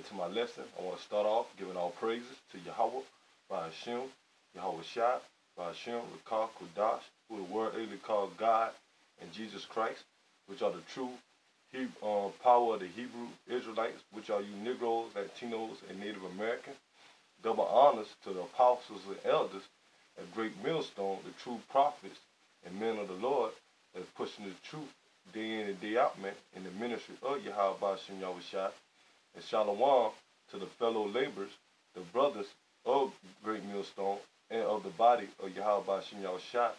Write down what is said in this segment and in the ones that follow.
into my lesson, I want to start off giving all praises to Yahweh, by Hashem, Yahweh Shai, by Hashem, Rakah, Kodash, who the word lately called God and Jesus Christ, which are the true power of the Hebrew Israelites, which are you Negroes, Latinos, and Native Americans. Double honors to the apostles and elders, a great millstone, the true prophets and men of the Lord that's pushing the truth day in and day out, man, in the ministry of Yahweh Bashim Yahweh Shai. And shalom to the fellow laborers, the brothers of Great Millstone and of the body of Yahweh Bashim Yahweh Shai,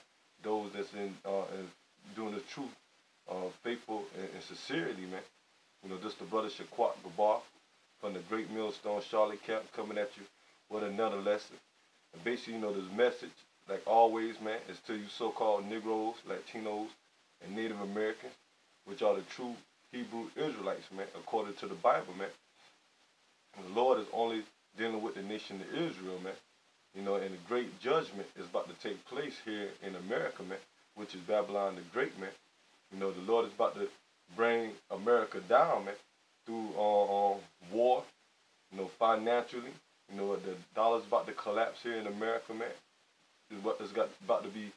those that's in doing the truth, faithful and sincerity, man. You know, this the brother Shaquat Gabar from the Great Millstone Charlotte Camp coming at you with another lesson. And basically, you know, this message, like always, man, is to you so-called Negroes, Latinos, and Native Americans, which are the true Hebrew Israelites, man, according to the Bible, man. And the Lord is only dealing with the nation of Israel, man. You know, and the great judgment is about to take place here in America, man, which is Babylon the Great, man. You know, the Lord is about to bring America down, man, through war, you know, financially. You know, the dollar's about to collapse here in America, man. It's about to be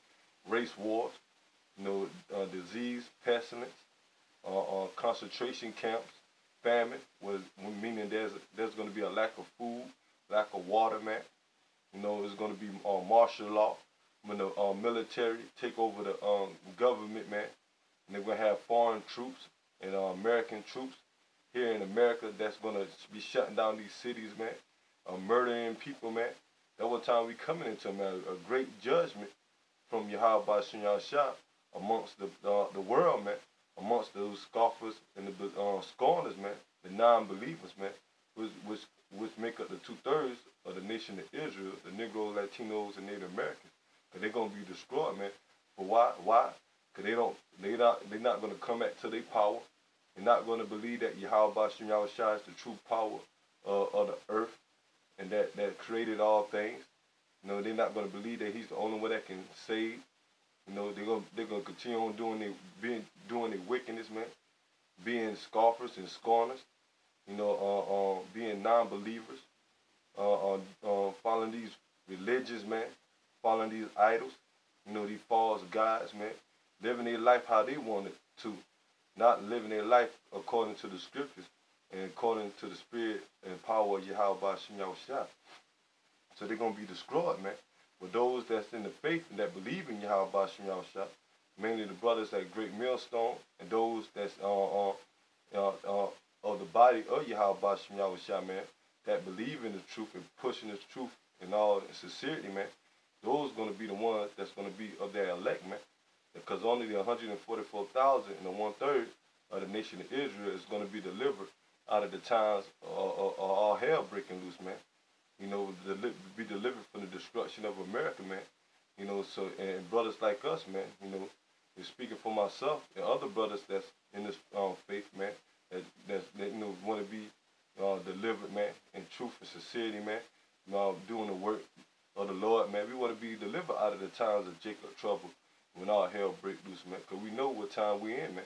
race wars, you know, disease, pestilence, concentration camps, famine, meaning there's going to be a lack of food, lack of water, man. You know, there's going to be martial law when the military take over the government, man. And they're going to have foreign troops and American troops here in America that's going to be shutting down these cities, man, murdering people, man. That one time we coming into, man, a great judgment from Yahweh Bashim Yahweh Shai amongst the world, man, amongst those scoffers and the scorners, man, the non-believers, man, which make up the 2/3 of the nation of Israel, the Negroes, Latinos, and Native Americans. Because they're going to be destroyed, man. But why? Why? Because they're not going to come back to their power. They're not going to believe that Yahweh Bashim Yahweh Shai is the true power of the earth and that created all things. You know, they're not going to believe that he's the only one that can save. You know, they're gonna continue on doing their wickedness, man, being scoffers and scorners. You know, being non-believers, following these religions, man, following these idols. You know, these false gods, man, living their life how they want it to, not living their life according to the scriptures and according to the spirit and power of Yahweh Bashim Yahweh Shai. So they're gonna be destroyed, man. But those that's in the faith and that believe in Yahweh Bashim Yahweh Shai, mainly the brothers at Great Millstone and those that's of the body of Yahweh Bashim Yahweh Shai, man, that believe in the truth and pushing the truth in all sincerity, man, those going to be the ones that's going to be of their elect, man. Because only the 144,000 and the 1/3 of the nation of Israel is going to be delivered out of the times of all hell breaking loose, man. You know, be delivered from the destruction of America, man. You know, so, and brothers like us, man, you know, speaking for myself and other brothers that's in this faith, man, that you know, want to be delivered, man, in truth and sincerity, man, you know, doing the work of the Lord, man. We want to be delivered out of the times of Jacob trouble when all hell break loose, man, because we know what time we in, man.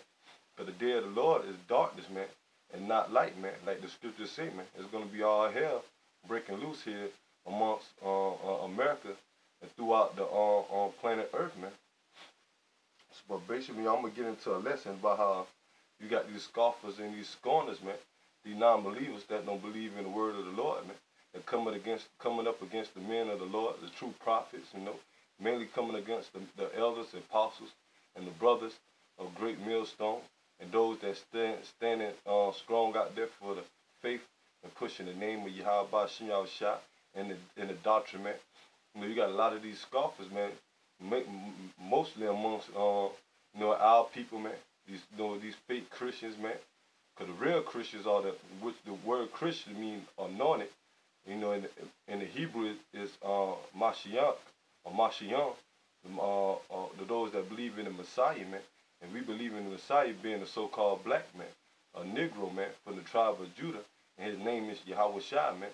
Because the day of the Lord is darkness, man, and not light, man, like the scriptures say, man. It's going to be all hell breaking loose here amongst America and throughout the planet Earth, man. But basically, I'm going to get into a lesson about how you got these scoffers and these scorners, man, these non-believers that don't believe in the word of the Lord, man, and coming up against the men of the Lord, the true prophets, you know, mainly coming against the elders and apostles and the brothers of Great Millstone and those that standing strong out there for the faith and pushing the name of Yahweh Bashim Yahweh Shai and the doctrine, man. You know, you got a lot of these scoffers, man, mostly amongst you know, our people, man. These fake Christians, man. Because the real Christians are which the word Christian means anointed. You know, in the Hebrew is Mashiach or Mashiach, those that believe in the Messiah, man. And we believe in the Messiah being a so-called black man, a Negro, man, from the tribe of Judah. And his name is Yahweh Shai, man.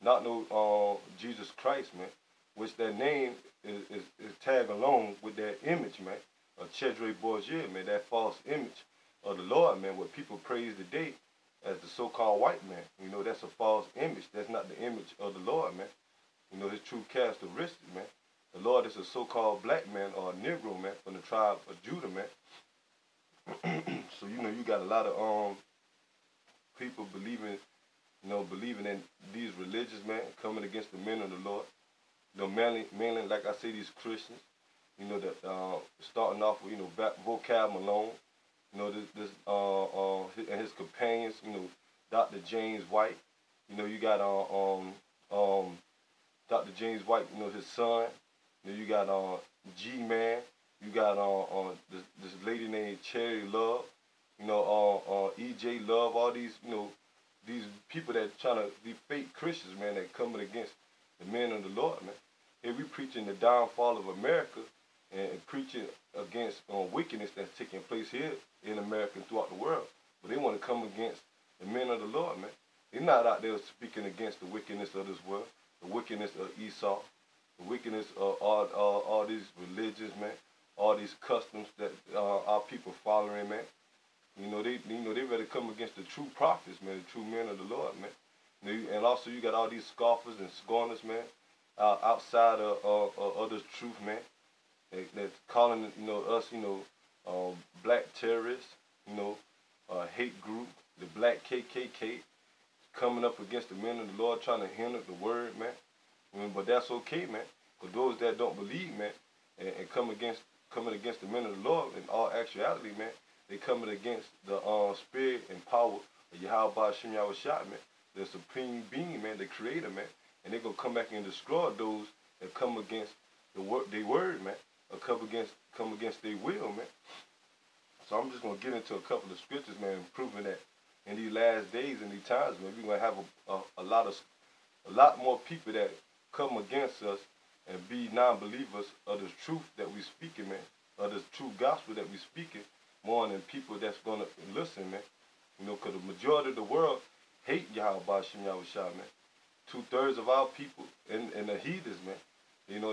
Not no Jesus Christ, man. Which that name is tagged along with that image, man. Of Chedre Bourget, man. That false image of the Lord, man. What people praise today as the so-called white man. You know, that's a false image. That's not the image of the Lord, man. You know, his true characteristic, man. The Lord is a so-called black man or a Negro, man, from the tribe of Judah, man. So, you know, you got a lot of people believing in these religions, man, coming against the men of the Lord. You know, mainly, like I say, these Christians, you know, that starting off with, you know, Vocab Malone, you know, and his companions, you know, Dr. James White. You know, you got Dr. James White, you know, his son. You know, you got G-Man. You got this lady named Cherry Love. You know, E.J. Love. All these, you know, these people that trying to be fake Christians, man, that coming against the men of the Lord, man. Here we preaching the downfall of America and preaching against wickedness that's taking place here in America and throughout the world. But they want to come against the men of the Lord, man. They're not out there speaking against the wickedness of this world, the wickedness of Esau, the wickedness of all these religions, man, all these customs that our people following, man. You know, they ready to come against the true prophets, man, the true men of the Lord, man. You know, and also you got all these scoffers and scorners, man, outside of this truth, man. That's calling, you know, us, you know, black terrorists, you know, hate group, the black KKK, coming up against the men of the Lord, trying to hinder the word, man. But that's okay, man. Because those that don't believe, man, and coming against the men of the Lord, in all actuality, man, they coming against the spirit and power of Yahweh Hashem Yahushua, man, the supreme being, man, the creator, man. And they're going to come back and destroy those that come against their word, man, or come against their will, man. So I'm just going to get into a couple of scriptures, man, proving that in these last days and these times, man, we're going to have a lot more people that come against us and be non-believers of the truth that we speaking, man, of the true gospel that we speaking, more than people that's going to listen, man. You know, because the majority of the world hate Yahweh Hashem Yahushua, man. 2/3 of our people and the heathens, man. You know,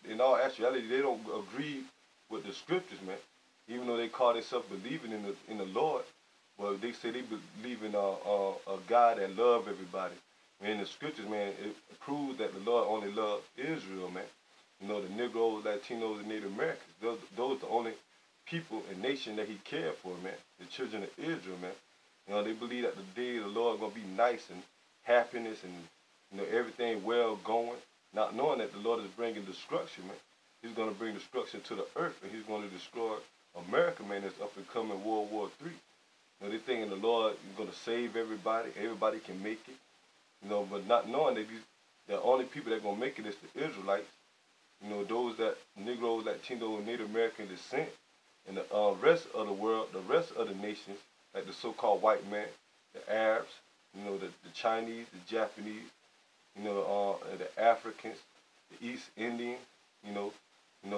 in all actuality, they don't agree with the scriptures, man. Even though they call themselves believing in the Lord, but they say they believe in a God that loves everybody. Man, the scriptures, man, it proves that the Lord only loves Israel, man. You know, the Negroes, Latinos, and Native Americans. Those are the only people and nation that he cared for, man. The children of Israel, man. You know, they believe that the day of the Lord is going to be nice and happiness and, you know, everything well going, not knowing that the Lord is bringing destruction, man. He's going to bring destruction to the earth, and he's going to destroy America, man. That's up and coming World War III. You know, they thinking the Lord is going to save everybody. Everybody can make it. You know, but not knowing that the only people that are going to make it is the Israelites. You know, those that Negroes, Latinos, and Native American descent, and the rest of the world, the rest of the nations, like the so-called white man, the Arabs, you know, the Chinese, the Japanese, you know, the Africans, the East Indian, you know,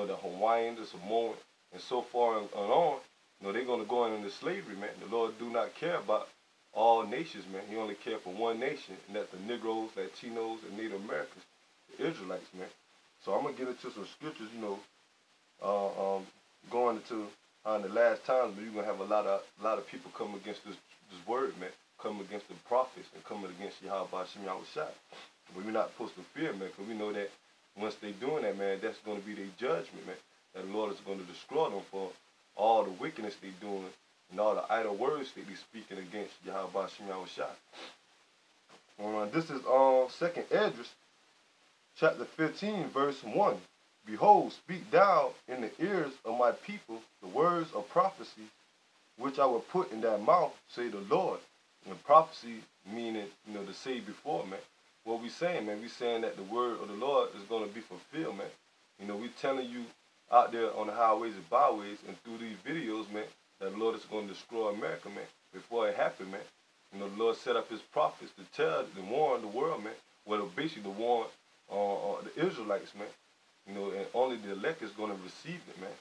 the Hawaiians, the Samoans, and so far and on. You know, they're going to go into slavery, man. The Lord do not care about all nations, man. He only cares for one nation, and that's the Negroes, Latinos, and Native Americans, the Israelites, man. So I'm going to get into some scriptures, you know, going into in the last times, but you're going to have a lot of people come against this word, man, come against the prophets and coming against Yahweh Hashem Yahushua. But we're not supposed to fear, man, because we know that once they're doing that, man, that's going to be their judgment, man, that the Lord is going to destroy them for all the wickedness they're doing and all the idle words that they're speaking against Yahweh Hashem Yahushua. This is 2nd Esdras, chapter 15, verse 1. Behold, speak thou in the ears of my people the words of prophecy, which I will put in thy mouth, say the Lord. And prophecy meaning, you know, to say before, man. What we saying, man? We saying that the word of the Lord is going to be fulfilled, man. You know, we telling you out there on the highways and byways and through these videos, man, that the Lord is going to destroy America, man. Before it happened, man. You know, the Lord set up his prophets to tell and warn the world, man. Well, basically to warn the Israelites, man. You know, and only the elect is going to receive it, man.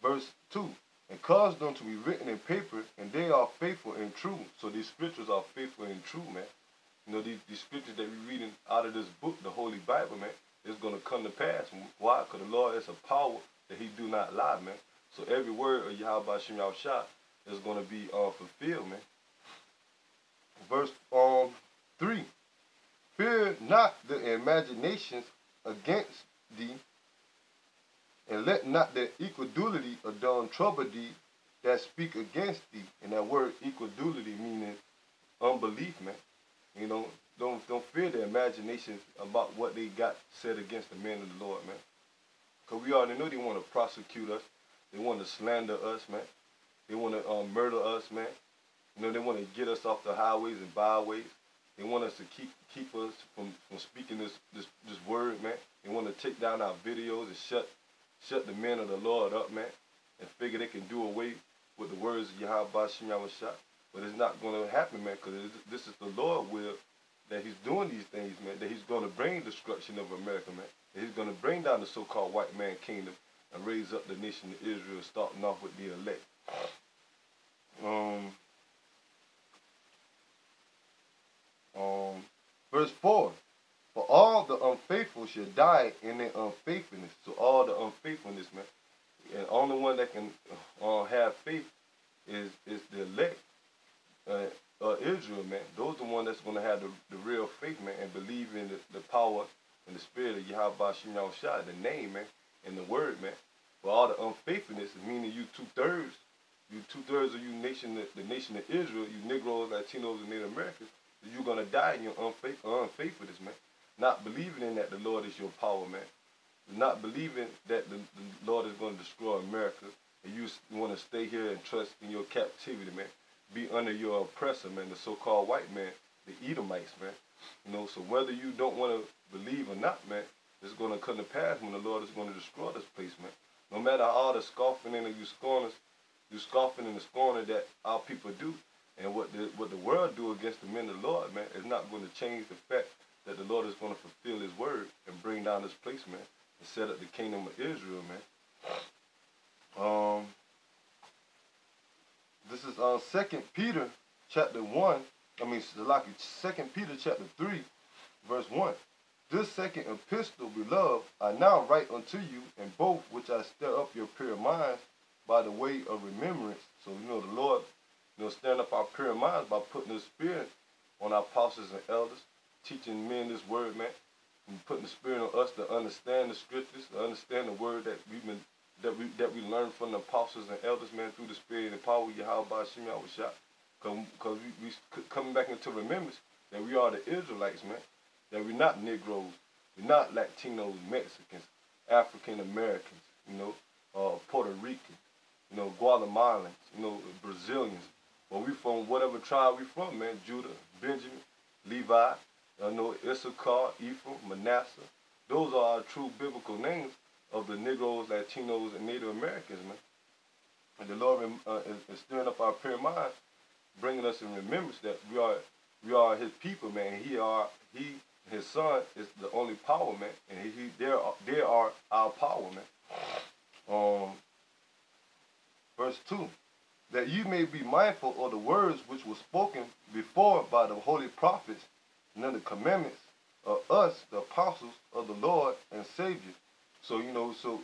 Verse 2. And cause them to be written in paper, and they are faithful and true. So these scriptures are faithful and true, man. You know, these scriptures that we're reading out of this book, the Holy Bible, man, is going to come to pass. Why? Because the Lord is a power that he do not lie, man. So every word of Yahweh Hashem Yahushua is going to be fulfilled, man. Verse 3. Fear not the imaginations against thee, and let not the equality adorn trouble thee that speak against thee. And that word equality meaning unbelief, man. You know, don't fear the imaginations about what they got said against the men of the Lord, man. Because we already know they want to prosecute us. They want to slander us, man. They want to murder us, man. You know, they want to get us off the highways and byways. They want us to keep us from speaking this word, man. They want to take down our videos and shut the men of the Lord up, man, and figure they can do away with the words of Yahweh Shem Yahushua. But it's not going to happen, man, because this is the Lord will that he's doing these things, man, that he's going to bring destruction of America, man. That he's going to bring down the so-called white man kingdom and raise up the nation of Israel, starting off with the elect. Verse 4. For all the unfaithful shall die in their unfaithfulness. So all the unfaithfulness, man. And the only one that can have faith is the elect, Israel, man. Those are the ones that's going to have the real faith, man, and believe in the power and the spirit of Yahweh Shem Yahushua, the name, man, and the word, man. For all the unfaithfulness, meaning you two-thirds of you nation, the nation of Israel, you Negroes, Latinos, and Native Americans, you're going to die in your unfaithfulness, man. Not believing in that the Lord is your power, man. Not believing that the Lord is going to destroy America, and you want to stay here and trust in your captivity, man. Be under your oppressor, man, the so-called white man, the Edomites, man. You know, so whether you don't want to believe or not, man, it's going to come to pass when the Lord is going to destroy this place, man. No matter all the scoffing and you scoffing and the scorning that our people do, and what the world do against the men of the Lord, man, is not going to change the fact that the Lord is going to fulfill his word and bring down this place, man, and set up the kingdom of Israel, man. This is 2 Peter chapter 1. I mean, 2 Peter chapter 3, verse 1. This second epistle, beloved, I now write unto you, in both which I stir up your pure minds by the way of remembrance. So, you know, the Lord, you know, stirring up our pure minds by putting the Spirit on our apostles and elders, teaching men this word, man, and putting the Spirit on us to understand the scriptures, to understand the word that we learned from the apostles and elders, man, through the Spirit and power of Yahweh Shem Yahushua. Because we coming back into remembrance that we are the Israelites, man. That we're not Negroes, we're not Latinos, Mexicans, African Americans, you know, Puerto Ricans, you know, Guatemalans, you know, Brazilians. Well, we from whatever tribe we from, man. Judah, Benjamin, Levi, you know, Issachar, Ephraim, Manasseh. Those are our true biblical names of the Negroes, Latinos, and Native Americans, man. And the Lord is stirring up our pure minds, bringing us in remembrance that we are his people, man. His son is the only power, man, and they are our power, man. Verse 2, that you may be mindful of the words which were spoken before by the holy prophets, and of the commandments of us, the apostles of the Lord and Savior. So, you know, so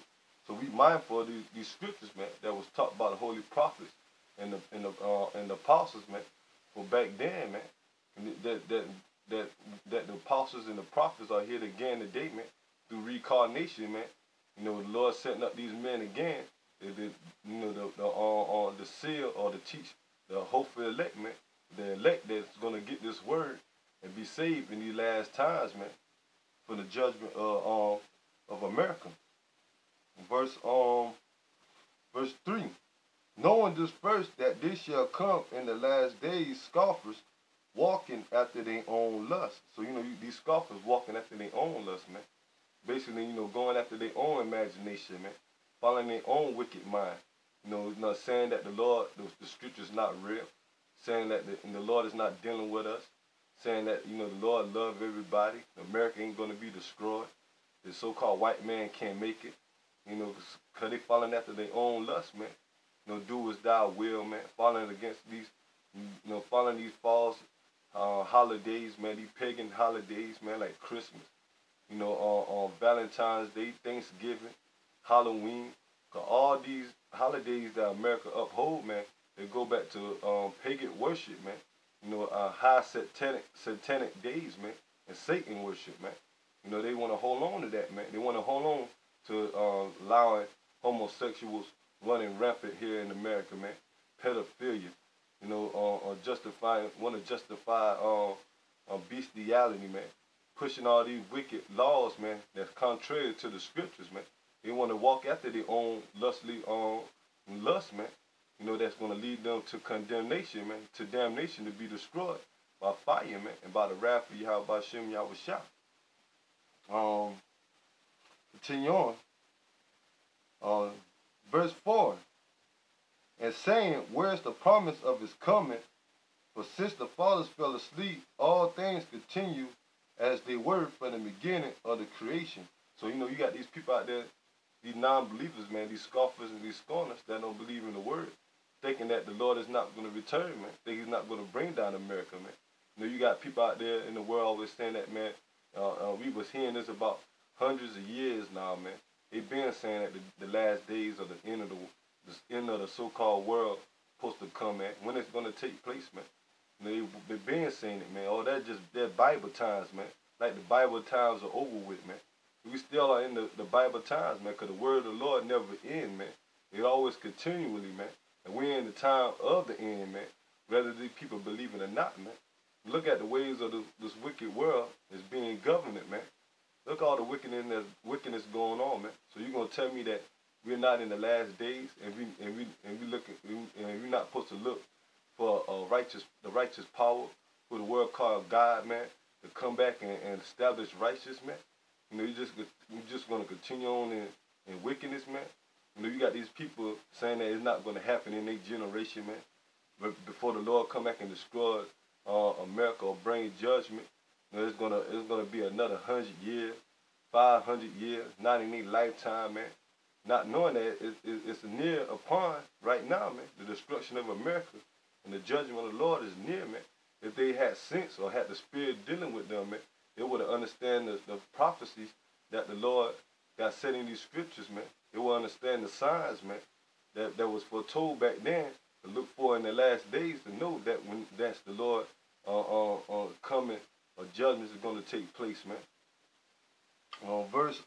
we mindful of these scriptures, man, that was taught by the holy prophets and the apostles, man, for back then, man, and that the apostles and the prophets are here again today, man, through reincarnation, man. You know, the Lord setting up these men again, you know, the seal or the teach, the hopeful elect, man, the elect that's going to get this word and be saved in these last times, man, for the judgment of America. Verse 3, knowing this first, that this shall come in the last days, scoffers, walking after their own lust. So, you know, these scoffers walking after their own lust, man. Basically, you know, going after their own imagination, man. Following their own wicked mind. You know, not saying that the Lord, the scripture's not real. Saying that the Lord is not dealing with us. Saying that, you know, the Lord loves everybody. America ain't going to be destroyed. The so-called white man can't make it. You know, because they following after their own lust, man. You know, do as thou will, man. Following against these, you know, following these false holidays, man, these pagan holidays, man, like Christmas, you know, on Valentine's Day, Thanksgiving, Halloween, 'cause all these holidays that America uphold, man, They go back to pagan worship, man. You know, high satanic days, man, and Satan worship, man. You know, they want to hold on to that, man. They want to hold on to allowing homosexuals running rampant here in America, man. Pedophilia, you know, want to justify bestiality, man. Pushing all these wicked laws, man, that's contrary to the scriptures, man. They want to walk after their own lust, man. You know, that's going to lead them to condemnation, man, to damnation, to be destroyed by fire, man, and by the wrath of Yahweh Shem Yahweh Shah. Continue on. Verse 4. And saying, where's the promise of his coming? For since the fathers fell asleep, all things continue as they were from the beginning of the creation. So, you know, you got these people out there, these non-believers, man, these scoffers and these scorners that don't believe in the word, thinking that the Lord is not going to return, man. Think he's not going to bring down America, man. You know, you got people out there in the world always saying that, man, we was hearing this about hundreds of years now, man. They've been saying that the last days of the end of the so-called world supposed to come, man. When it's going to take place, man. You know, they've been saying it, man. Oh, they're Bible times, man. Like the Bible times are over with, man. We still are in the Bible times, man, because the word of the Lord never ends, man. It always continually, man. And we're in the time of the end, man. Whether these people believe it or not, man. Look at the ways of this wicked world is being governed, man. Look all the wickedness going on, man. So you're gonna tell me that we're not in the last days, and we're not supposed to look for the righteous power for the world called God, man, to come back and establish righteousness, man. You know, we're just gonna continue on in wickedness, man. You know, you got these people saying that it's not gonna happen in their generation, man. But before the Lord come back and destroy America or bring judgment, you know, it's gonna be another 100 years, 500 years, not in their lifetime, man. Not knowing that it's near upon right now, man. The destruction of America and the judgment of the Lord is near, man. If they had sense or had the Spirit dealing with them, man, they would have understand the prophecies that the Lord got set in these scriptures, man. They will understand the signs, man, that was foretold back then to look for in the last days, to know that when that's the Lord coming, or judgment is going to take place, man. Verse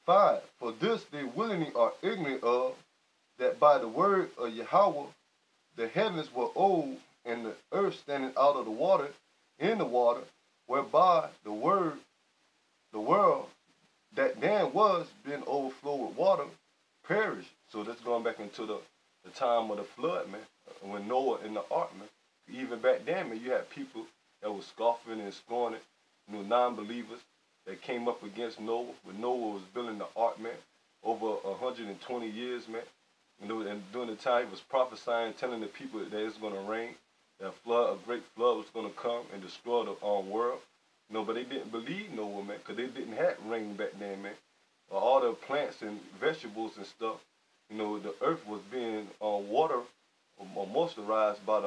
5. For this they willingly are ignorant of, that by the word of Yahweh the heavens were old, and the earth standing out of the water, in the water, whereby the world that then was being overflowed with water perished. So that's going back into the time of the flood, man, when Noah in the ark, man. Even back then, man, you had people that was scoffing and scorning, you know, non-believers that came up against Noah when Noah was building the ark, man, over 120 years, man. You know, and during the time he was prophesying, telling the people that it's going to rain, that a great flood was going to come and destroy the world. You know, but they didn't believe Noah, man, because they didn't have rain back then, man. All the plants and vegetables and stuff, you know, the earth was being water or moisturized by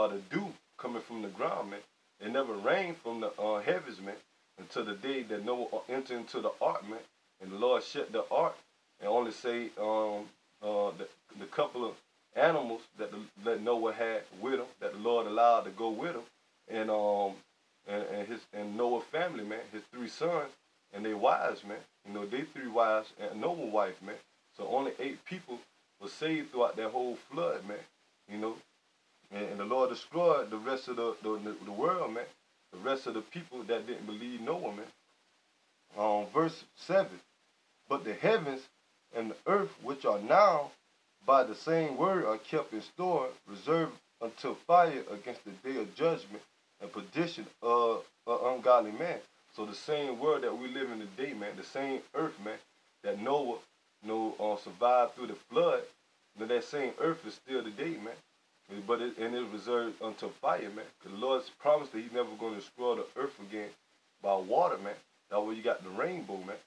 the dew coming from the ground, man. It never rained from the heavens, man, until the day that Noah entered into the ark, man. And the Lord shut the ark and only say the couple of animals that Noah had with him, that the Lord allowed to go with him, and Noah's family, man, his 3 sons and their wives, man. You know, they 3 wives and Noah's wife, man. So only 8 people were saved throughout that whole flood, man. You know, and the Lord destroyed the rest of the world, man. The rest of the people that didn't believe Noah, man. Verse 7. But the heavens and the earth, which are now by the same word, are kept in store, reserved until fire against the day of judgment and perdition of an ungodly man. So the same world that we live in today, man, the same earth, man, that Noah survived through the flood, that same earth is still today, man. But it's reserved until fire, man. Because the Lord's promised that he's never going to destroy the earth again by water, man. That way you got the rainbow, man.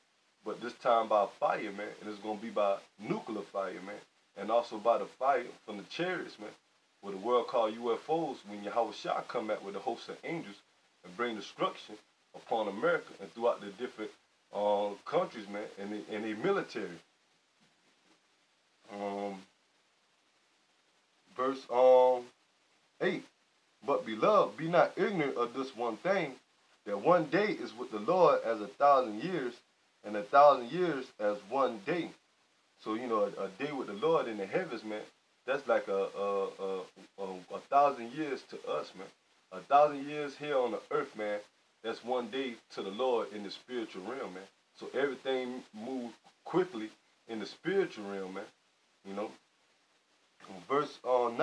But this time by fire, man. And it's going to be by nuclear fire, man. And also by the fire from the chariots, man. What the world called UFOs, when Yahweh Shah come back with a host of angels and bring destruction upon America and throughout the different countries, man, and the military. verse 8. But beloved, be not ignorant of this one thing, that one day is with the Lord as 1,000 years, and 1,000 years as one day. So, you know, a day with the Lord in the heavens, man, that's like a 1,000 years to us, man. 1,000 years here on the earth, man, that's one day to the Lord in the spiritual realm, man. So everything moves quickly in the spiritual realm, man. You know. Verse 9.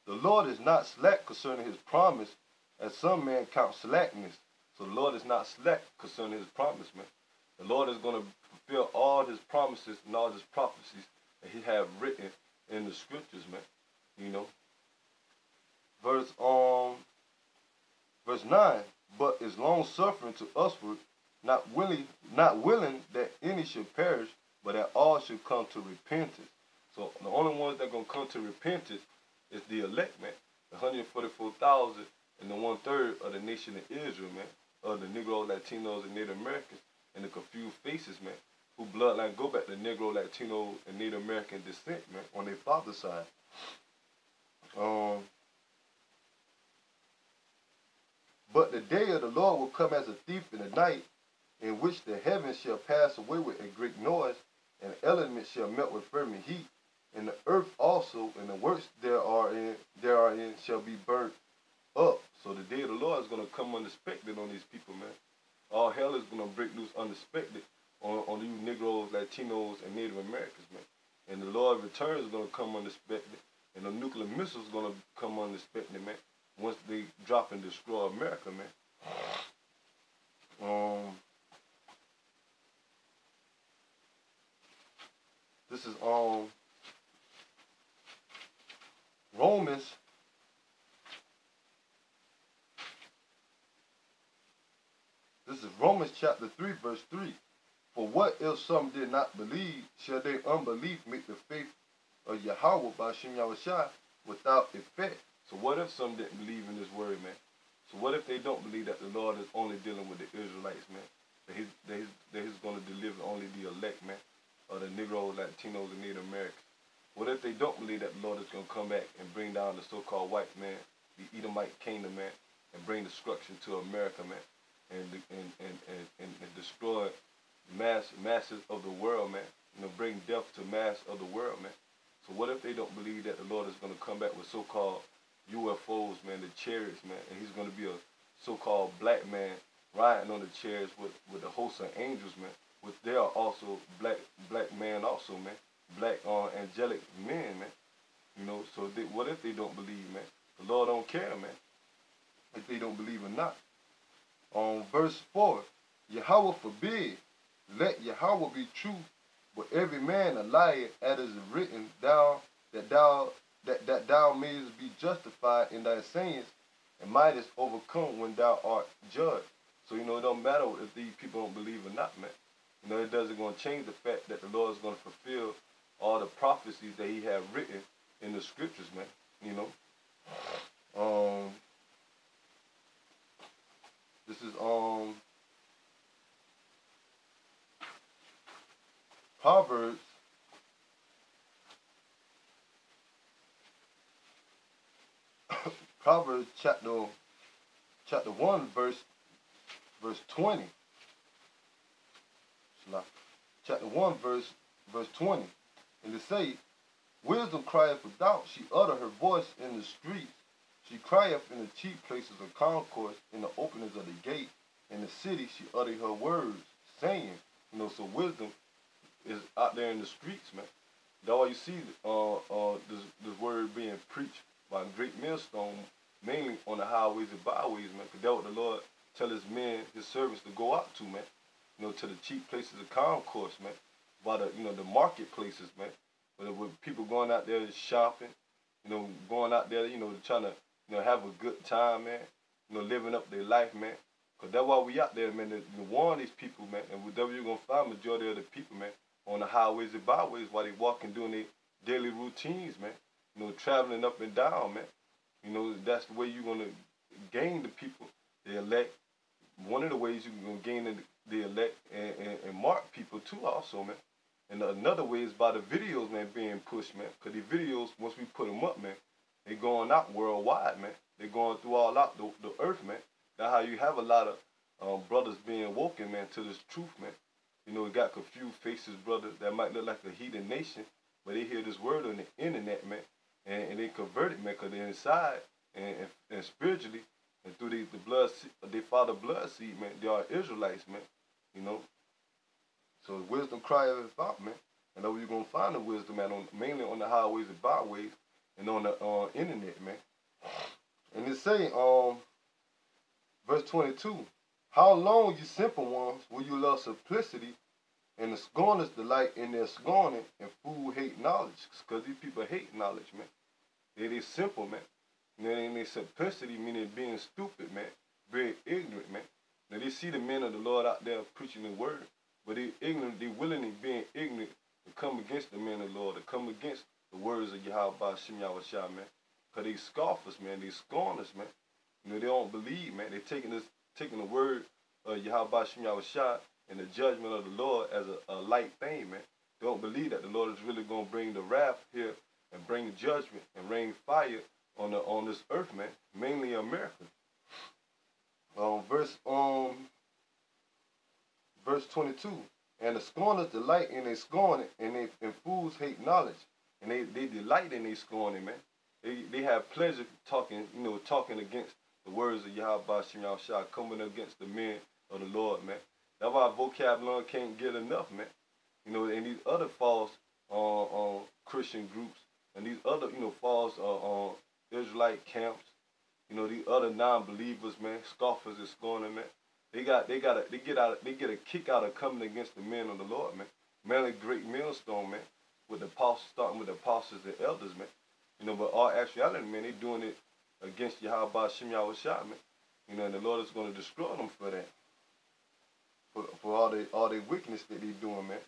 The Lord is not slack concerning his promise, as some men count slackness. So the Lord is not slack concerning his promise, man. The Lord is going to fulfill all his promises and all his prophecies that he have written in the scriptures, man. You know. Verse 9. But is long suffering to usward, not willing that any should perish, but that all should come to repentance. So the only ones that are going to come to repentance is the elect, man. The 144,000 and the 1/3 of the nation of Israel, man. Of the Negro, Latinos, and Native Americans, and the confused faces, man. Who bloodline go back to Negro, Latino, and Native American descent, man, on their father's side. But the day of the Lord will come as a thief in the night, in which the heavens shall pass away with a great noise, and elements shall melt with fervent heat, and the earth also, and the works therein shall be burnt up. So the day of the Lord is going to come unexpected on these people, man. All hell is going to break loose unexpected on you Negroes, Latinos, and Native Americans, man. And the Lord's return is going to come unexpected, and the nuclear missiles is going to come unexpected, man. Once they drop and destroy America, man. This is Romans. This is Romans chapter 3, verse 3. For what if some did not believe, shall their unbelief make the faith of Yahweh by Shem Yahushua without effect? So what if some didn't believe in this word, man? So what if they don't believe that the Lord is only dealing with the Israelites, man? That he's going to deliver only the elect, man, or the Negroes, Latinos, and Native Americans? What if they don't believe that the Lord is going to come back and bring down the so-called white man, the Edomite kingdom, man, and bring destruction to America, man, and destroy masses of the world, man? You know, bring death to mass of the world, man. So what if they don't believe that the Lord is going to come back with so-called UFOs, man, the chariots, man, and he's going to be a so-called black man riding on the chariots with a host of angels, man. With they are also black man also, man, black angelic men, man. You know, so what if they don't believe, man? The Lord don't care, man, if they don't believe or not. Verse 4, Yahweh forbid, let Yahweh be true, but every man a liar, as is written, that thou mayest be justified in thy sayings, and mightest overcome when thou art judged. So, you know, it don't matter if these people don't believe or not, man. You know, it doesn't going to change the fact that the Lord is going to fulfill all the prophecies that he have written in the scriptures, man. You know. This is Proverbs Proverbs chapter 1 verse 20. Chapter 1 verse 20. And it say, wisdom crieth without, she utter her voice in the streets. She crieth in the chief places of concourse, in the openings of the gate. In the city she utter her words, saying, you know, so wisdom is out there in the streets, man. That's why you see this word being preached by a great millstone, mainly on the highways and byways, man. Because that's what the Lord tell his men, his servants, to go out to, man. You know, to the cheap places of concourse, man. By the, you know, the marketplaces, man. With people going out there shopping, you know, going out there, you know, trying to, you know, have a good time, man. You know, living up their life, man. Because that's why we out there, man, to warn these people, man. And whatever you're going to find, majority of the people, man, on the highways and byways while they walking, doing their daily routines, man. You know, traveling up and down, man. You know, that's the way you're going to gain the people, the elect. One of the ways you're going to gain the elect and mark people, too, also, man. And another way is by the videos, man, being pushed, man. Because the videos, once we put them up, man, They going out worldwide, man. They going through all out the earth, man. That's how you have a lot of brothers being woken, man, to this truth, man. You know, we got confused faces, brothers, that might look like a heathen nation, but they hear this word on the internet, man, and they converted, man, because they're inside and spiritually and through the blood, they father blood seed, man. They are Israelites, man. You know. So wisdom crieth out, man. And that's where you're gonna find the wisdom, man, mainly on the highways and byways and on the internet, man. And it say, verse 22, how long, you simple ones, will you love simplicity, and the scorners delight in their scorning, and fool hate knowledge? Because these people hate knowledge, man. They simple, man. And their simplicity meaning being stupid, man, very ignorant, man. Now they see the men of the Lord out there preaching the word, but they ignorant, they willingly being ignorant to come against the men of the Lord, to come against the words of Yahweh Shem Yahushua, man. Because they scoffers, man, they scorners, man. You know, they don't believe, man. They taking the word of Yahweh Shem Yahushua and the judgment of the Lord as a light thing, man. They don't believe that the Lord is really going to bring the wrath here and bring judgment and rain fire on this earth, man, mainly America. Verse 22, and the scorners delight in their scorning, and fools hate knowledge, and they delight in their scorning, man. They have pleasure talking against the words of Yahweh Shem Yahushua, coming against the men of the Lord, man. That's why vocabulary can't get enough, man. You know, and these other false Christian groups and these other, false Israelite camps, these other non-believers, man, scoffers and scorners, man. They get a kick out of coming against the men of the Lord, man. Mainly great millstone, man, with the apostles, starting with the apostles and elders, man. But all actuality, man, they doing it against Yahweh Shem Yahushua, man. And the Lord is going to destroy them for that. For all their wickedness that they doing, man.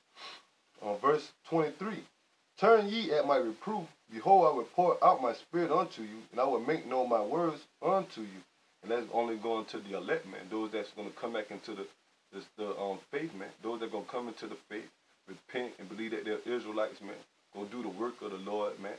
Verse 23. Turn ye at my reproof. Behold, I will pour out my spirit unto you, and I will make known my words unto you. And that's only going to the elect, man. Those that's going to come back into the faith, man. Those that are going to come into the faith, repent, and believe that they're Israelites, man. Going to do the work of the Lord, man.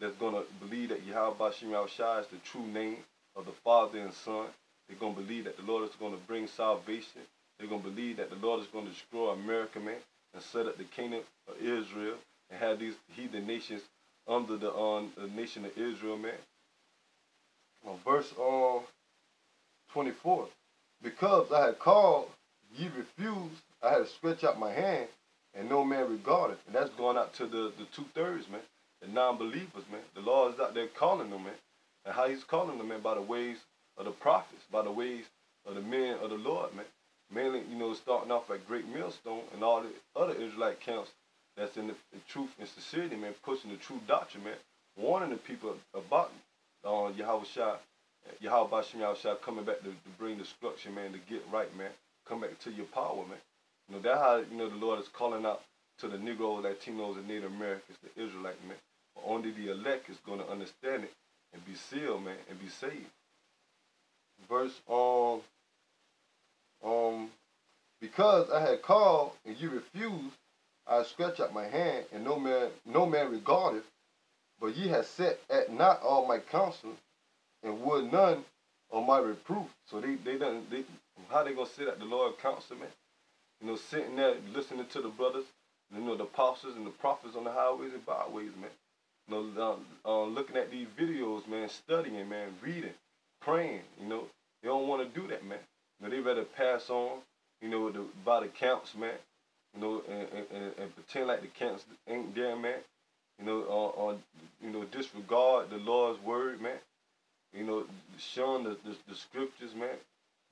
That's going to believe that Yahweh Shem Yahushua is the true name of the Father and Son. They're going to believe that the Lord is going to bring salvation. They're going to believe that the Lord is going to destroy America, man, and set up the kingdom of Israel and have these heathen nations under the nation of Israel, man. Verse 24. Because I had called, ye refused, I had stretched out my hand, and no man regarded. And that's going out to the 2/3, man, the non-believers, man. The Lord is out there calling them, man. And how he's calling them, man, by the ways of the prophets, by the ways of the men of the Lord, man. Mainly, starting off at Great Millstone and all the other Israelite camps that's in the truth and sincerity, man, pushing the true doctrine, man, warning the people about Yahweh Shem Yahushua coming back to bring destruction, man, to get right, man. Come back to your power, man. That's how, the Lord is calling out to the Negroes, Latinos, and Native Americans, the Israelites, man. But only the elect is going to understand it and be sealed, man, and be saved. Verse, because I had called and you refused, I stretched out my hand, and no man regarded. But ye have set at not all my counsel, and would none of my reproof. So how they gonna sit at the Lord's counsel, man? Sitting there listening to the brothers, the apostles and the prophets on the highways and byways, man. Looking at these videos, man, studying, man, reading, praying. They don't want to do that, man. They rather pass on, by the camps, man. And pretend like the camps ain't there, man. Disregard the Lord's word, man. Showing the scriptures, man.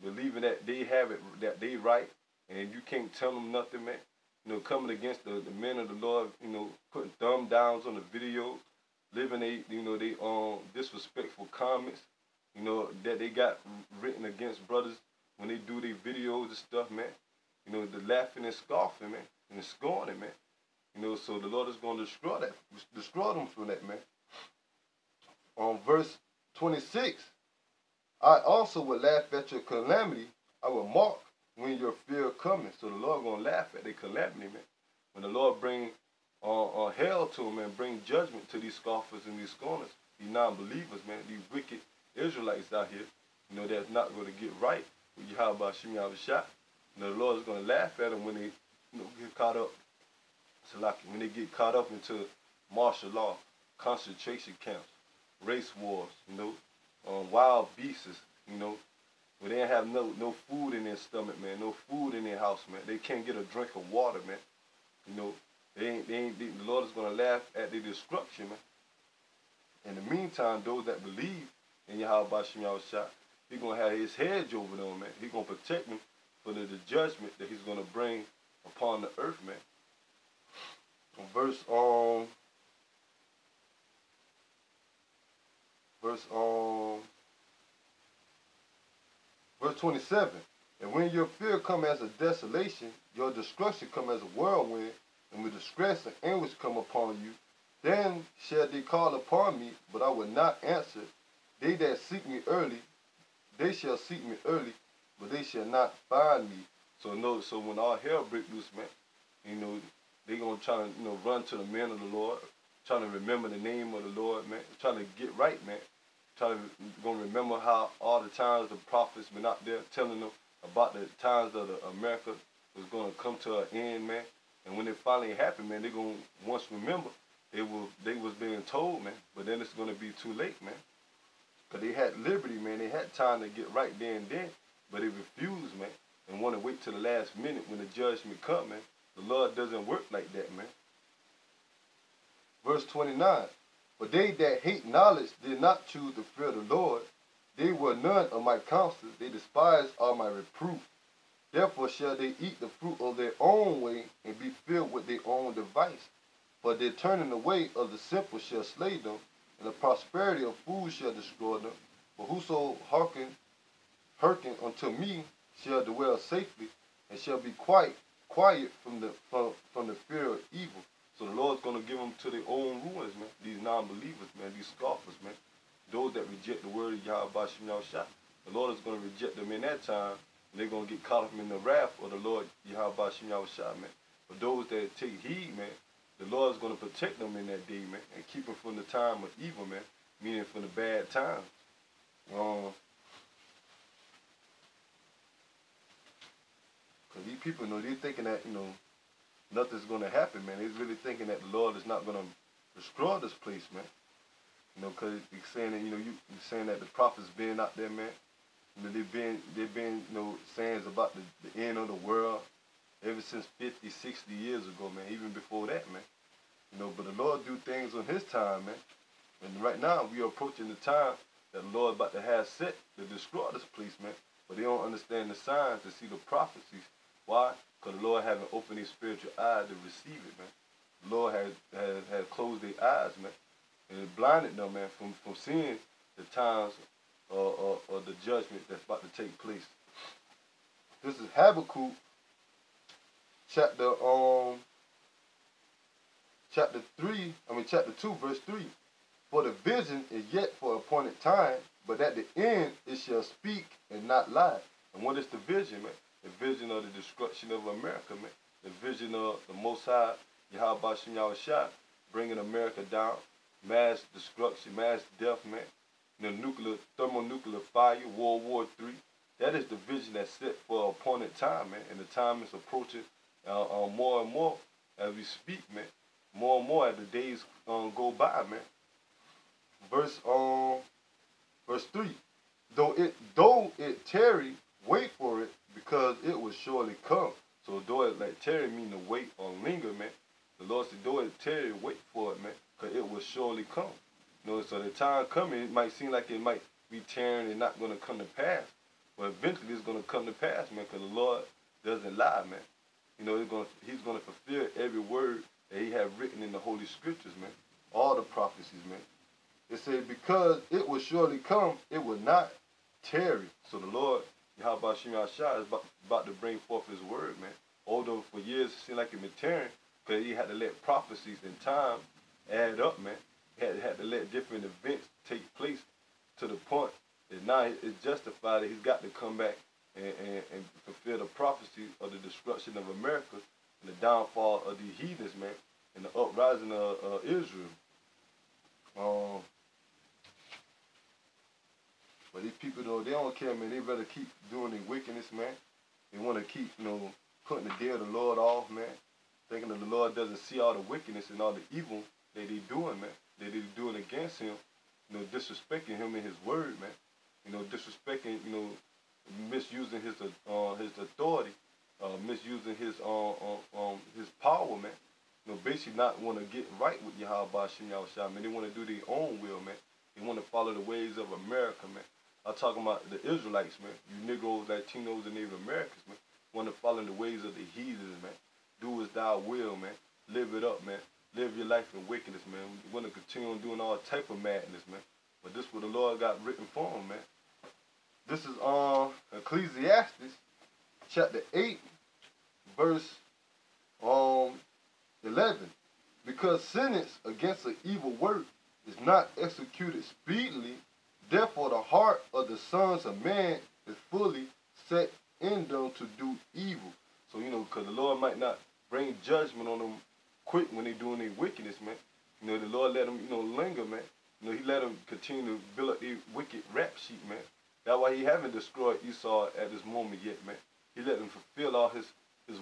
Believing that they have it, that they right, and you can't tell them nothing, man. Coming against the men of the Lord, putting thumb downs on the videos, living they disrespectful comments, that they got written against brothers when they do their videos and stuff, man. The laughing and scoffing, man, and the scorning, man. So the Lord is going to destroy them for that, man. Verse 26, I also will laugh at your calamity. I will mock when your fear cometh. So the Lord going to laugh at their calamity, man. When the Lord bring hell to them and bring judgment to these scoffers and these scorners, these non-believers, man, these wicked Israelites out here, you know, that's not going to get right with Yahweh Shem Yahushua. You know, the Lord is going to laugh at them when they, you know, get caught up. So like when they get caught up into martial law, concentration camps, race wars, you know, wild beasts, you know, where they have no food in their stomach, man, no food in their house, man. They can't get a drink of water, man. You know, the Lord is going to laugh at their destruction, man. In the meantime, those that believe in Yahweh Shem Yahushua, He's going to have His hedge over them, man. He's going to protect them for the judgment that He's going to bring upon the earth, man. Verse 27. And when your fear come as a desolation, your destruction come as a whirlwind, and when distress and anguish come upon you, then shall they call upon me, but I will not answer. They that seek me early, they shall seek me early, but they shall not find me. So when all hell break loose, man, you know, they're going to try to, you know, run to the men of the Lord, trying to remember the name of the Lord, man, trying to get right, man. Going to remember how all the times the prophets been out there telling them about the times that America was going to come to an end, man. And when it finally happened, man, they're going to once remember they was being told, man. But then it's going to be too late, man. Because they had liberty, man. They had time to get right there and then. But they refused, man, and want to wait till the last minute when the judgment come, man. The Lord doesn't work like that, man. Verse 29. But they that hate knowledge did not choose to fear the Lord. They were none of my counsel. They despised all my reproof. Therefore shall they eat the fruit of their own way and be filled with their own device. For their turning away of the simple shall slay them, and the prosperity of fools shall destroy them. But whoso hearken unto me shall dwell safely, and shall be quiet from the fear of evil. So the Lord's going to give them to their own ruins, man. These non-believers, man, these scoffers, man. Those that reject the word of Yahweh Shem Yahushua. The Lord is going to reject them in that time, and they're going to get caught up in the wrath of the Lord Yahweh Shem Yahushua, man. But those that take heed, man, the Lord is going to protect them in that day, man, and keep them from the time of evil, man, meaning from the bad times. Because these people, you know, they're thinking that, you know, nothing's going to happen, man. They're really thinking that the Lord is not going to destroy this place, man. You know, because he's saying that, you know, you're saying that the prophets been out there, man. You know, they've been, you know, sayings about the end of the world ever since 50, 60 years ago, man, even before that, man. You know, but the Lord do things on His time, man. And right now, we are approaching the time that the Lord about to have set to destroy this place, man. But they don't understand the signs to see the prophecies. Why? Because the Lord haven't opened their spiritual eyes to receive it, man. The Lord has closed their eyes, man. And it blinded them, man, from seeing the times of the judgment that's about to take place. This is Habakkuk chapter 2, verse 3. For the vision is yet for appointed time, but at the end it shall speak and not lie. And what is the vision, man? The vision of the destruction of America, man. The vision of the Most High, Yahweh Shem Yahushua, bringing America down, mass destruction, mass death, man. Thermonuclear fire, World War III. That is the vision that's set for appointed time, man. And the time is approaching more and more as we speak, man. More and more as the days go by, man. Verse 3. Though it tarry, wait for it, because it will surely come. So though it like tarry mean to wait or linger, man. The Lord said, though it tarry, wait for it, man, because it will surely come. You know, so the time coming, it might seem like it might be tearing and not going to come to pass. But eventually it's going to come to pass, man, because the Lord doesn't lie, man. You know, He's going to fulfill every word that He had written in the Holy Scriptures, man. All the prophecies, man. It said, because it will surely come, it will not tarry. So the Lord, Yahweh Shem Yahushua, is about to bring forth His word, man. Although for years it seemed like it been tearing, because He had to let prophecies and time add up, man. He had to let different events take place to the point that now it's justified that He's got to come back and fulfill the prophecy of the destruction of America and the downfall of the heathens, man, and the uprising of Israel. But these people, though, they don't care, man. They rather keep doing their wickedness, man. They want to keep, putting the day of the Lord off, man. Thinking that the Lord doesn't see all the wickedness and all the evil that they doing, man. That they doing against him. Disrespecting him and his word, man. Disrespecting, misusing his authority, misusing his power, man. Basically not want to get right with Yahweh Shem Yahushua, man. They want to do their own will, man. They want to follow the ways of America, man. I'm talking about the Israelites, man. You Negroes, Latinos, and Native Americans, man. Want to follow the ways of the heathens, man. Do as thou will, man. Live it up, man. Live your life in wickedness, man. We want to continue on doing all type of madness, man. But this is what the Lord got written for him, man. This is Ecclesiastes chapter 8, verse 11. Because sentence against an evil work is not executed speedily, therefore the heart of the sons of man is fully set in them to do evil. So, because the Lord might not bring judgment on them quick when they doing their wickedness, man. The Lord let them, linger, man. He let them continue to build up their wicked rap sheet, man. That's why he haven't destroyed Esau at this moment yet, man. He let them fulfill all his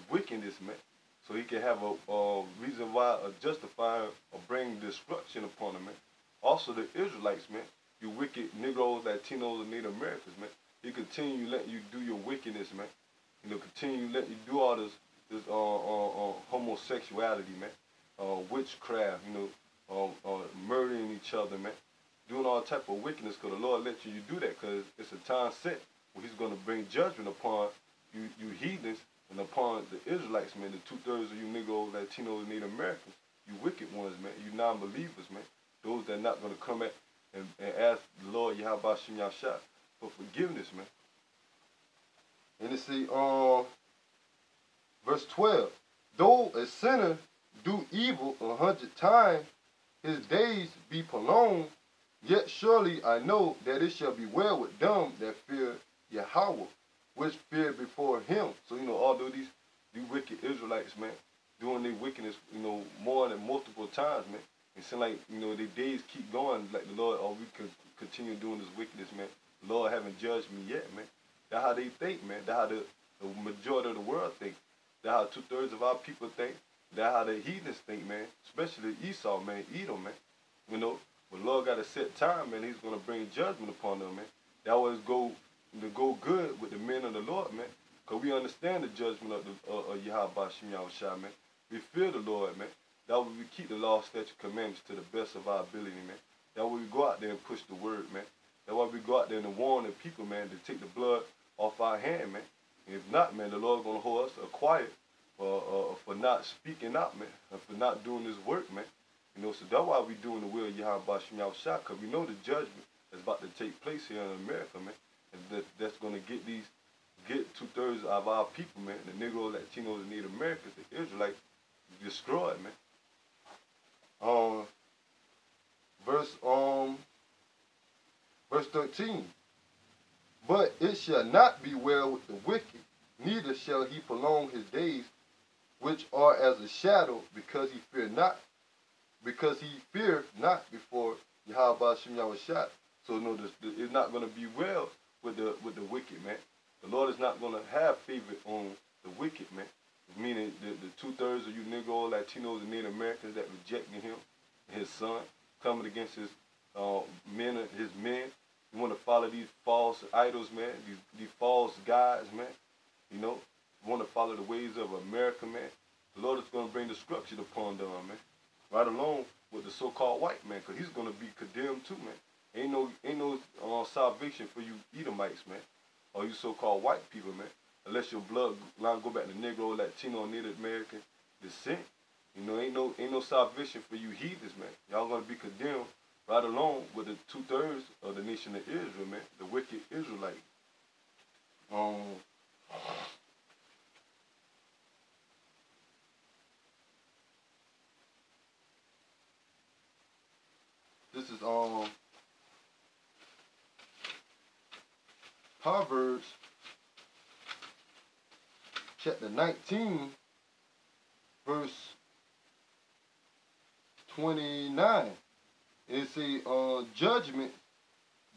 wickedness, man. So he can have a reason why, or justify, or bring destruction upon them, man. Also the Israelites, man. You wicked Negroes, Latinos, and Native Americans, man. He continue letting you do your wickedness, man. Continue letting you do all this homosexuality, man. Witchcraft, murdering each other, man. Doing all type of wickedness, because the Lord let you do that, because it's a time set where he's going to bring judgment upon you heathens and upon the Israelites, man, the 2/3 of you Negroes, Latinos, and Native Americans, you wicked ones, man, you non-believers, man. Those that are not going to come back and ask the Lord Yahweh Shem Yahushua for forgiveness, man. And it see, verse 12, though a sinner do evil 100 times, his days be prolonged, yet surely I know that it shall be well with them that fear Yahweh, which fear before him. So, although these wicked Israelites, man, doing their wickedness, more than multiple times, man, it seems like, their days keep going, like the Lord, we could continue doing this wickedness, man. The Lord haven't judged me yet, man. That's how they think, man. That's how the majority of the world think. That's how 2/3 of our people think. That's how the heathens think, man. Especially Esau, man, Edom, man. But the Lord got a set time, man. He's going to bring judgment upon them, man. That always go good with the men of the Lord, man. Because we understand the judgment of Yahweh Shem Yahushua, man. We fear the Lord, man. That way we keep the law, statute, commandments to the best of our ability, man. That way we go out there and push the word, man. That's why we go out there and warn the people, man, to take the blood off our hand, man. And if not, man, the Lord's going to hold us quiet for not speaking out, man, and for not doing this work, man. So that's why we doing the will of Yahweh Shem Yahushua, because we know the judgment is about to take place here in America, man. And that's going to get 2/3 of our people, man, the Negroes, Latinos, and Native Americans, the Israelites, destroyed, man. Verse 13. But it shall not be well with the wicked, neither shall he prolong his days, which are as a shadow, because he fear not before Yahweh Shem Yahushua. So it's not going to be well with the wicked, man. The Lord is not going to have favor on the wicked, man. Meaning the 2/3 of you Negroes, Latinos, and Native Americans that rejecting him, his son, coming against his men. You want to follow these false idols, man, these false gods, man. You want to follow the ways of America, man. The Lord is going to bring destruction upon them, man. Right along with the so-called white man, because he's going to be condemned too, man. Ain't no salvation for you Edomites, man, or you so-called white people, man. Unless your bloodline go back to Negro, Latino, Native American descent. Ain't no salvation for you heathens, man. Y'all gonna be condemned right along with the 2/3 of the nation of Israel, man. The wicked Israelite. This is Proverbs chapter 19, verse 29. It says, judgment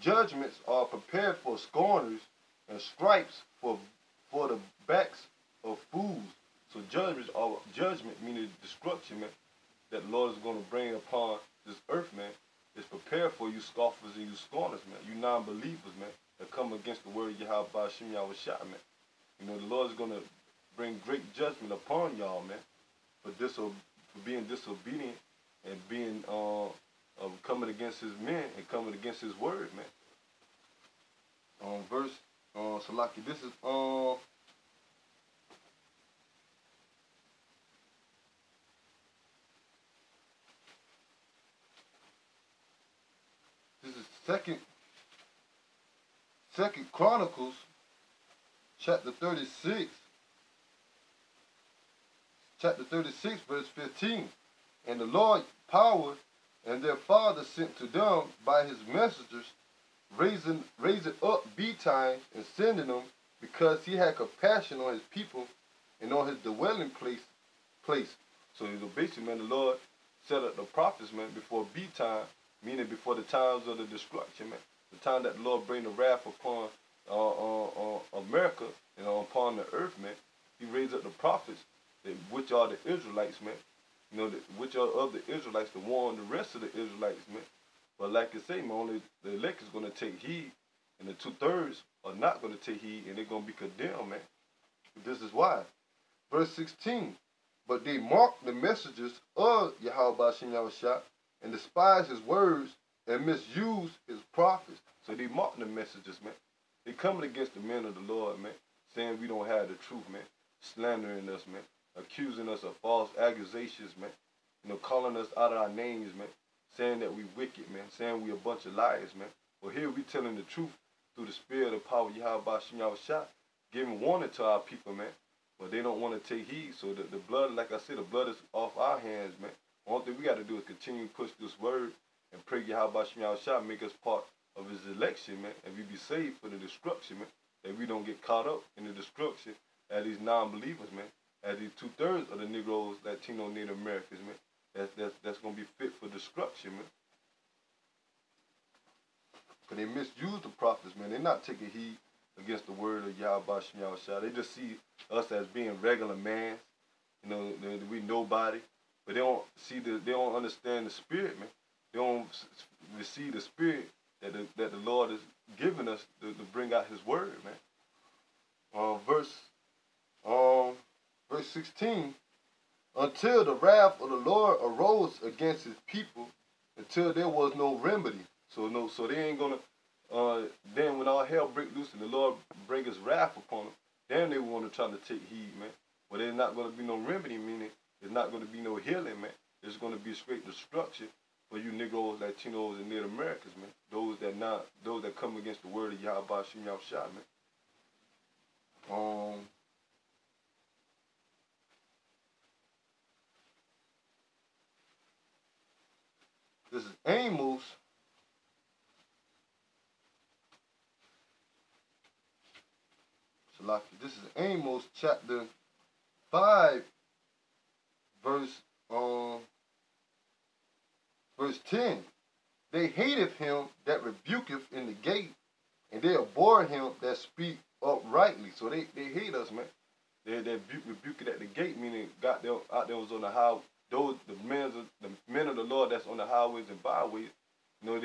judgments are prepared for scorners, and stripes for the backs of fools. So judgment meaning destruction, man, that the Lord is going to bring upon this earth, man, is prepared for you scoffers and you scorners, man, you non-believers, man, that come against the word of Yahweh Hashem Yahushua, man. You know, the Lord is going to bring great judgment upon y'all, man, for being disobedient and being coming against his men and coming against his word, man. Verse Salaki, this is Second Chronicles chapter 36, verse 15. And the Lord power and their father sent to them by his messengers, raising up betimes and sending them, because he had compassion on his people and on his dwelling place. So basically, man, the Lord set up the prophets, man, before bedtime, meaning before the times of the destruction, man. The time that the Lord bring the wrath upon America and upon the earth, man. He raised up the prophets, which are the Israelites, man. You know, which are of the Israelites to warn the rest of the Israelites, man. But like I say, man, only the elect is going to take heed, and the 2/3 are not going to take heed, and they're going to be condemned, man. This is why. Verse 16, but they mocked the messengers of Yahweh Hashem Yahushua and despised his words and misused his prophets. So they mocked the messengers, man. They coming against the men of the Lord, man, saying we don't have the truth, man, slandering us, man, accusing us of false accusations, man, you know, calling us out of our names, man, saying that we wicked, man, saying we a bunch of liars, man. Well, here we telling the truth through the spirit of power, Yahweh Hashem Yahushua, giving warning to our people, man. But they don't want to take heed. So the blood, like I said, the blood is off our hands, man. One thing we got to do is continue to push this word and pray Yahweh Hashem Yahushua make us part of his election, man, and we be saved for the destruction, man, that we don't get caught up in the destruction as these non-believers, man, as these 2/3 of the Negroes, Latino, Native Americans, man, that's going to be fit for destruction, man. Because they misuse the prophets, man. They're not taking heed against the word of Yahweh Hashem Yahushua. They just see us as being regular man, you know, we nobody, but they don't understand the spirit, man. They don't receive the spirit that the Lord is giving us to bring out his word, man. Verse 16, until the wrath of the Lord arose against his people, until there was no remedy. So they ain't gonna. Then when all hell break loose and the Lord bring his wrath upon them, then they want to try to take heed, man. But there's not going to be no remedy, meaning there's not going to be no healing, man. There's going to be straight destruction for you Negroes, Latinos, and Native Americans, man. Those that come against the word of Yahweh Hashem Yahushua, man. This is Amos. This is Amos chapter 5, verse 10. They hateth him that rebuketh in the gate, and they abhor him that speak uprightly. So they hate us, man. They rebuke it at the gate, meaning out there was on the highway. Those the men of the Lord that's on the highways and byways, you know,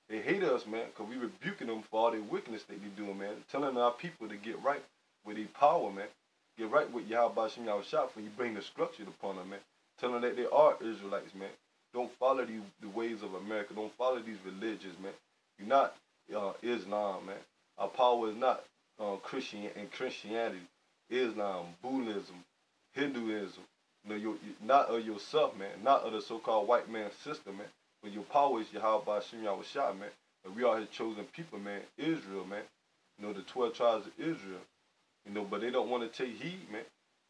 they hate us, man, because we rebuking them for all their wickedness that they doing, man. Telling our people to get right with their power, man. Get right with Yahweh Hashem Yahushua for you bring destruction upon them, man. Tell them that they are Israelites, man. Don't follow the ways of America. Don't follow these religions, man. You're not Islam, man. Our power is not Christianity, Islam, Buddhism, Hinduism. You know, you're not of yourself, man. Not of the so-called white man system, man. But your power is Yahweh Hashem Yahushua, man. And we are his chosen people, man. Israel, man. You know, the 12 tribes of Israel. You know, but they don't want to take heed, man.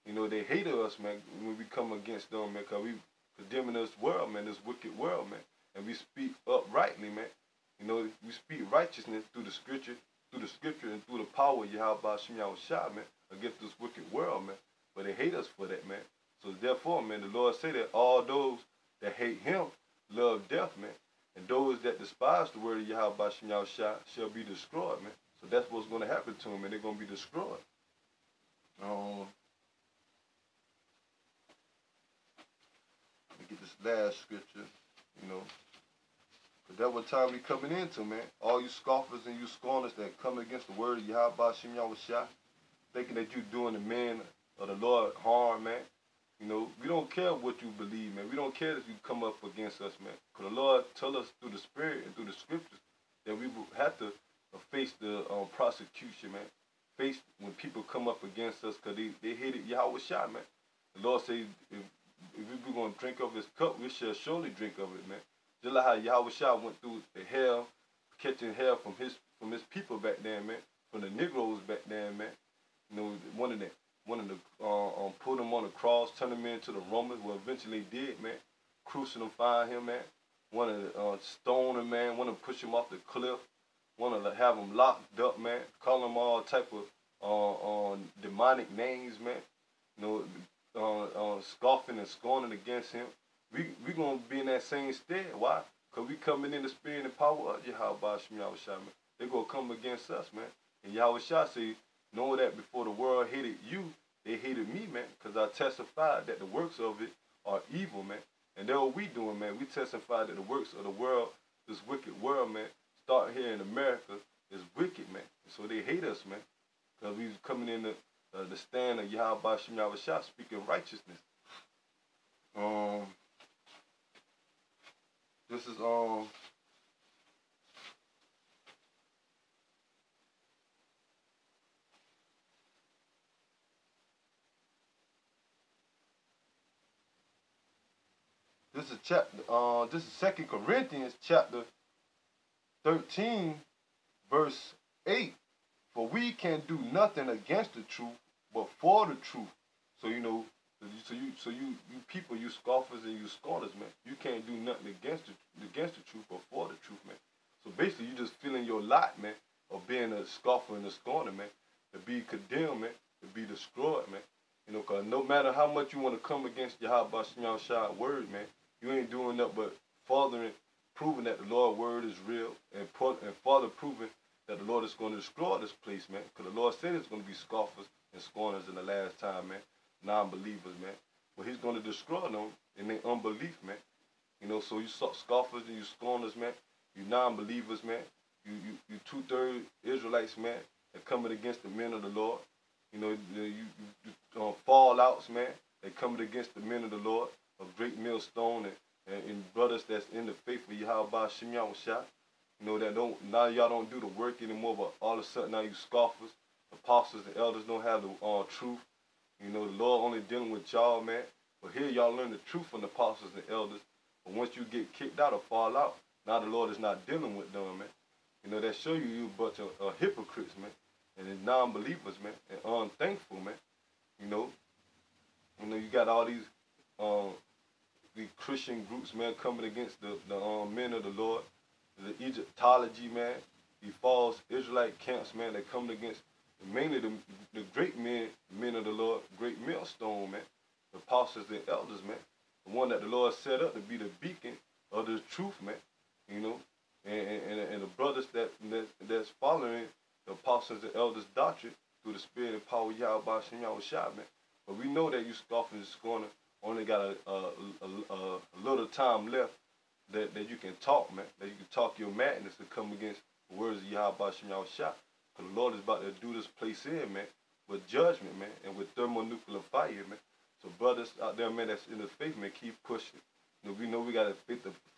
You know, they hate us, man, when we come against them, man, because we condemning this world, man, this wicked world, man. And we speak uprightly, man. You know, we speak righteousness through the scripture and through the power of Yahweh Hashem Yahushua, man, against this wicked world, man. But they hate us for that, man. So therefore, man, the Lord say that all those that hate him love death, man. And those that that despise the word of Yahweh Shem Yahushua shall be destroyed, man. So that's what's going to happen to them, and they're going to be destroyed. Let me get this last scripture, you know. But that's what time we coming into, man. All you scoffers and you scorners that come against the word of Yahweh Shem Yahushua, thinking that you doing the men of the Lord harm, man. You know, we don't care what you believe, man. We don't care if you come up against us, man. Because the Lord tell us through the Spirit and through the Scriptures that we will have to face the prosecution, man. Face when people come up against us because they hated Yahweh Shai, man. The Lord said, if we're going to drink of his cup, we shall surely drink of it, man. Just like how Yahweh Shai went through the hell, catching hell from his people back then, man. From the Negroes back then, man. You know, one of the put him on the cross, turn him into the Romans. Well, eventually they did, man. Crucify him, man. Want to stone him, man. Want to push him off the cliff. Want to have him locked up, man. Call him all type of demonic names, man. You know, scoffing and scorning against him. We gonna be in that same stead. Why? Cause we coming in the spirit and power of Yahweh Shem Yahushua, man. They gonna come against us, man. And Yahweh Shai say, know that before the world hated you, they hated me, man, because I testified that the works of it are evil, man. And that's what we doing, man. We testified that the works of the world, this wicked world, man, start here in America, is wicked, man. And so they hate us, man, because we coming in the stand of Yahweh Shem Yahushua speaking righteousness. This is This is chapter. This is 2 Corinthians chapter 13, verse 8. For we can do nothing against the truth, but for the truth. So you know, you people, you scoffers and you scorners, man. You can't do nothing against the truth, but for the truth, man. So basically, you just feeling your lot, man, of being a scoffer and a scorner, man, to be condemned, man, to be destroyed, man. You know, cause no matter how much you want to come against Yahweh Shem Yahushua word, man, you ain't doing nothing but furthering, proving that the Lord's word is real, and further proving that the Lord is going to destroy this place, man. Because the Lord said it's going to be scoffers and scorners in the last time, man. Non-believers, man. But he's going to destroy them in their unbelief, man. You know, so you scoffers and you scorners, man. You non-believers, man. You 2/3 Israelites, man, that coming against the men of the Lord. You know, you fallouts, man. They coming against the men of the Lord. A great millstone and brothers that's in the faith of Yahweh Shem Yahushua. You know, that now y'all don't do the work anymore, but all of a sudden now you scoffers, apostles and elders don't have the truth. You know, the Lord only dealing with y'all, man. But here y'all learn the truth from the apostles and elders. But once you get kicked out or fall out, now the Lord is not dealing with them, man. You know, that show you a bunch of hypocrites, man. And non-believers, man. And unthankful, man. You know, you got all these Christian groups, man, coming against the men of the Lord. The Egyptology, man. The false Israelite camps, man, that coming against mainly the great men of the Lord, great millstone, man. The apostles and elders, man. The one that the Lord set up to be the beacon of the truth, man. You know, and the brothers that's following the apostles and elders' doctrine through the spirit and power of Yahweh Shem Yahushua, man. But we know that you scoffers and scorners only got a little time left that you can talk, man. That you can talk your madness to come against the words of Yahweh Shem Yahushua. Because the Lord is about to do this place in, man, with judgment, man, and with thermonuclear fire, man. So brothers out there, man, that's in the faith, man, keep pushing. You know we got to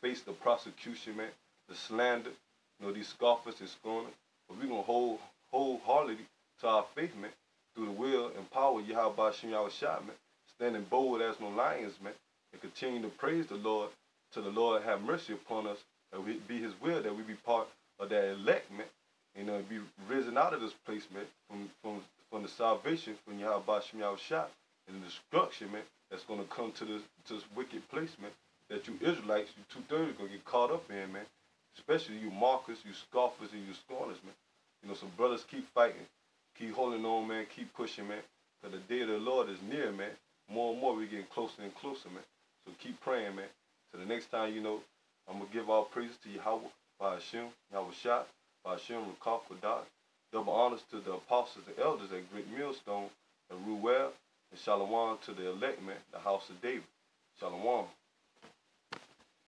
face the prosecution, man, the slander, you know, these scoffers and scorners. But we're going to hold wholeheartedly to our faith, man, through the will and power of Yahweh Shem Yahushua, man. Standing bold as no lions, man, and continue to praise the Lord till the Lord have mercy upon us, and we be his will that we be part of that elect, man. You know, be risen out of this place, man, from the salvation from Yahweh Shem Yahushua and the destruction, man, that's going to come to this wicked place, man, that you Israelites, you 2/3 going to get caught up in, man, especially you mockers, you scoffers, and you scorners, man. You know, some brothers keep fighting, keep holding on, man, keep pushing, man, because the day of the Lord is near, man. More and more we're getting closer and closer, man. So keep praying, man. So the next time, you know, I'm going to give all praises to Yahweh, by Hashem, Yahweh Shai, by Hashem, Rakah, Kodash. Double honors to the apostles and elders at Great Millstone and Ruel, and Shalom to the elect man, the house of David. Shalom.